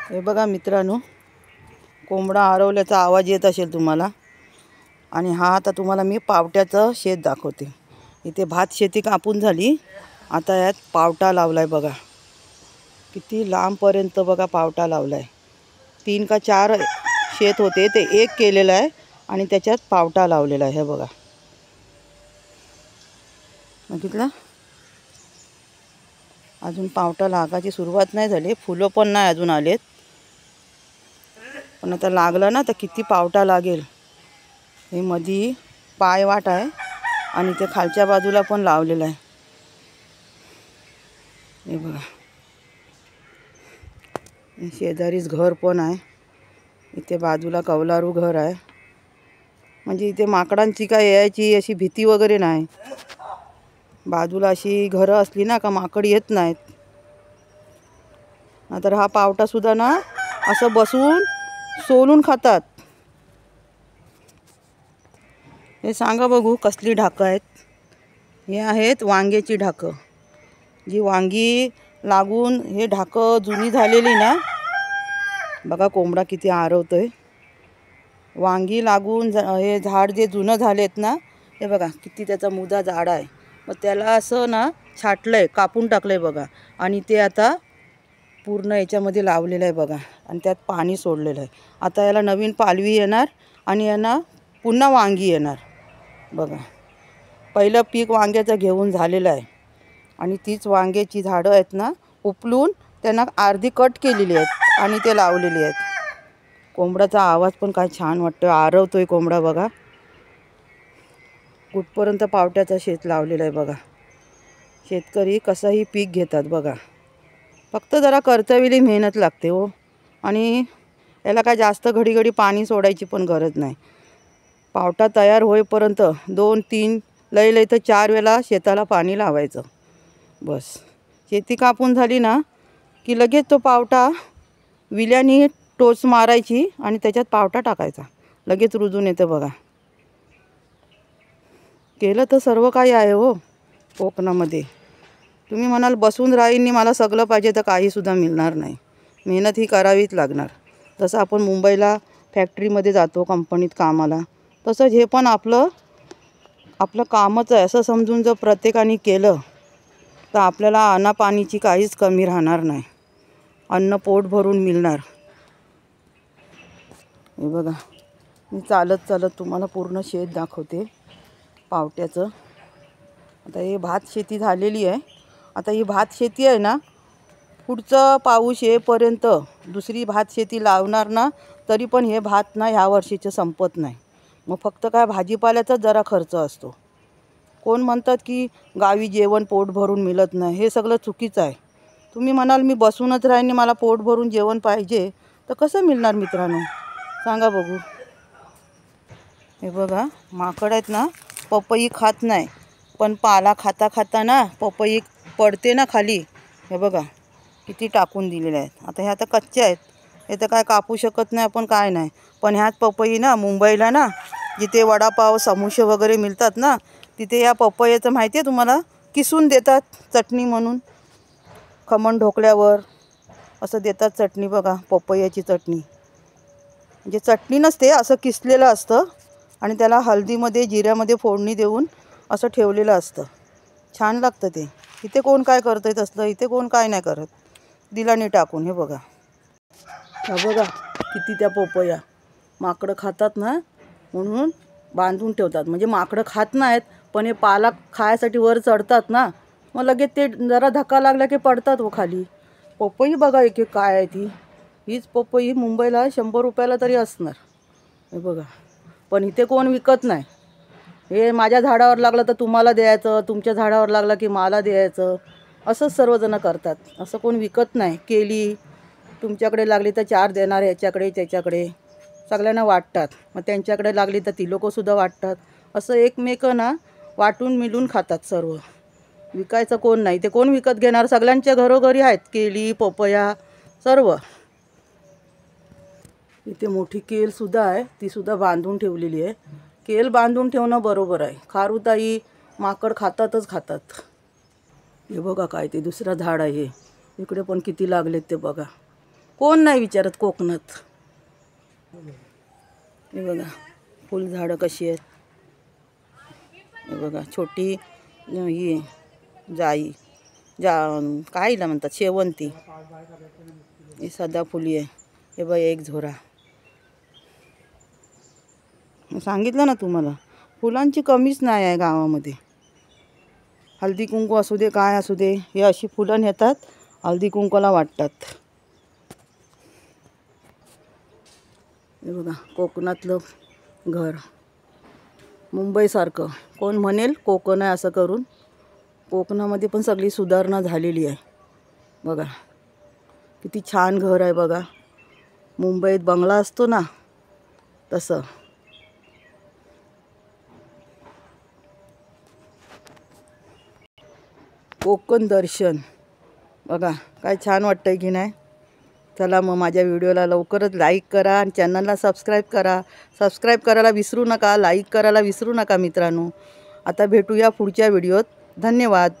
हे बघा मित्रांनो, कोंबडा आरवल्याचा आवाज येत असेल तुम्हाला. आणि हा आता तुम्हाला मी पावट्याचं शेत दाखवते. इथे भात शेती कापून झाली, आता यात पावटा लावलाय बघा. किती लांबपर्यंत बघा पावटा लावलाय. 3 का 4 शेत होते ते एक केलेलं आहे आणि त्याच्यात पावटा लावलेला आहे. हे बघा, बघितलं. अजून पावटा लागायची सुरुवात नाही झाली, फुलं पण नाही अजून आलेत. पण आता लागलं ना तर किती पावटा लागेल. हे मधी पायवाट आहे आणि ते खालच्या बाजूला पण लावलेलं आहे. हे बघा, शेजारीच घर पण आहे. इथे बाजूला कौलारू घर आहे. म्हणजे इथे माकडांची काय यायची अशी भीती वगैरे नाही. बाजूला अशी घरं असली ना का माकड येत नाहीत. नाहीतर हा पावटा सुद्धा ना असं बसून सोलून खातात. हे सांगा बघू कसली ढाकं आहेत. हे आहेत वांग्याची ढाकं. जी वांगी लागून हे ढाकं जुनी झालेली ना, बघा कोंबडा किती आरवतोय. वांगी लागून हे झाड जे जुनं झालेत ना, हे बघा किती त्याचा मुदा झाड आहे. मग त्याला असं ना छाटलंय, कापून टाकलंय बघा. आणि ते आता पूर्ण याच्यामध्ये लावलेलं आहे बघा. आणि त्यात पाणी सोडलेलं आहे. आता याला नवीन पालवी येणार आणि यांना पुन्हा वांगी येणार बघा. पहिलं पीक वांग्याचं घेऊन झालेलं आहे आणि तीच वांग्याची झाडं आहेत ना उपलून त्यांना अर्धी कट केलेली आहेत आणि ते लावलेली आहेत. कोंबड्याचा आवाज पण काय छान वाटतो, आरवतोय कोंबडा बघा. कुठपर्यंत पावट्याचं शेत लावलेलं आहे बघा. शेतकरी कसंही पीक घेतात बघा. फक्त जरा कर्तव्याची मेहनत लागते हो. आणि याला काय जास्त घडी पाणी सोडायची पण गरज नाही. पावटा तयार होईपर्यंत 2-3 लय तर 4 वेळा शेताला पाणी लावायचं बस. शेती कापून झाली ना की लगेच तो पावटा विल्यानी टोच मारायची आणि त्याच्यात पावटा टाकायचा, लगेच रुजून येतं बघा. केलं तर सर्व काही आहे हो कोकणामध्ये. तुम्ही म्हणाल बसून राहीन मला सगळं पाहिजे तर काहीसुद्धा मिळणार नाही. मेहनत ही करावीच लागणार. जसं आपण मुंबईला फॅक्टरीमध्ये जातो कंपनीत कामाला, तसंच हे पण आपलं कामच आहे असं समजून जर प्रत्येकाने केलं तर आपल्याला अन्नपाणीची काहीच कमी राहणार नाही. अन्न पोट भरून मिळणार. हे बघा, मी चालत तुम्हाला पूर्ण शेत दाखवते पावट्याचं. आता हे भात शेती झालेली आहे. आता ही भात शेती आहे ना, पुढचं पाऊस येईपर्यंत दुसरी भात शेती लावणार ना, तरी पण हे भात ना ह्या वर्षीचं संपत नाही. मग फक्त काय भाजीपाल्याचाच जरा खर्च असतो. कोण म्हणतात की गावी जेवण पोट भरून मिळत नाही, हे सगळं चुकीचं आहे. तुम्ही म्हणाल मी बसूनच राहीन मला पोट भरून जेवण पाहिजे, तर कसं मिळणार मित्रांनो सांगा बघू. हे बघा माकड आहेत ना, पपई खात नाही पण पाला खाता ना पपई पडते ना खाली. हे बघा किती टाकून दिलेले आहेत. आता हे आता कच्चे आहेत, हे तर काय कापू शकत नाही आपण, काय नाही. पण ह्यात पपई ना मुंबईला ना जिथे वडापाव समोसे वगैरे मिळतात ना, तिथे या पपईचं माहिती आहे तुम्हाला, किसून देतात चटणी म्हणून. खमण ढोकल्यावर असं देतात चटणी बघा, पपईची चटणी. म्हणजे चटणी नसते, असं किसलेलं असतं आणि त्याला हळदीमध्ये जिऱ्यामध्ये फोडणी देऊन असं ठेवलेलं असतं. छान लागतं ते. इथे कोण काय करतंय तसलं, इथे कोण काय नाही करत, दिलानी टाकून. हे बघा, हा बघा किती त्या पपया माकडं खातात ना म्हणून बांधून ठेवतात. म्हणजे माकडं खात नाहीत पण हे पाला खायसाठी वर चढतात ना, मग लगेच ते जरा धक्का लागला की पडतात व खाली. पपई बघा एक काय आहे ती. हीच पपई मुंबईला 100 रुपयाला तरी असणार. हे बघा, पण इथे कोण विकत नाही. हे माझ्या झाडावर लागलं तर तुम्हाला द्यायचं, तुमच्या झाडावर लागलं की मला द्यायचं, असंच सर्वजण करतात. असं कोण विकत नाही. केली तुमच्याकडे लागली तर 4 देणार, ह्याच्याकडे त्याच्याकडे सगळ्यांना वाटतात. मग त्यांच्याकडे लागली तर ती लोकंसुद्धा वाटतात. असं एकमेकांना वाटून मिळून खातात सर्व. विकायचं कोण नाही, ते कोण विकत घेणार. सगळ्यांच्या घरोघरी आहेत केळी पपया सर्व. इथे मोठी केलसुद्धा आहे, तीसुद्धा बांधून ठेवलेली आहे. केल बांधून ठेवणं बरोबर आहे. खारुताई माकड खातात. हे बघा काय ते दुसरं झाड आहे. इकडे पण किती लागलेत ते बघा. कोण नाही विचारत कोकणात. हे बघा फुलझाडं कशी आहेत. हे बघा छोटी ही जाई काय हिला म्हणतात शेवंती. ही सदाफुली आहे. हे बघा एक झोरा. सांगितलं ना तुम्हाला फुलांची कमीच नाही आहे गावामध्ये. हळदी कुंकू असू दे काय असू दे हे अशी फुलं नेतात हळदी कुंकूला वाटतात. हे बघा कोकणातलं घर मुंबईसारखं. कोण म्हणेल कोकण आहे असं करून. कोकणामध्ये पण सगळी सुधारणा झालेली आहे. बघा किती छान घर आहे बघा. मुंबईत बंगला असतो ना तसं. कोकण दर्शन बघा काय छान वाटतंय की नाही. चला मग माझ्या व्हिडिओला लवकरच लाईक करा आणि चॅनलला सबस्क्राईब करा. सबस्क्राईब करायला विसरू नका, लाईक करायला विसरू नका मित्रांनो. आता भेटूया पुढच्या व्हिडिओत. धन्यवाद.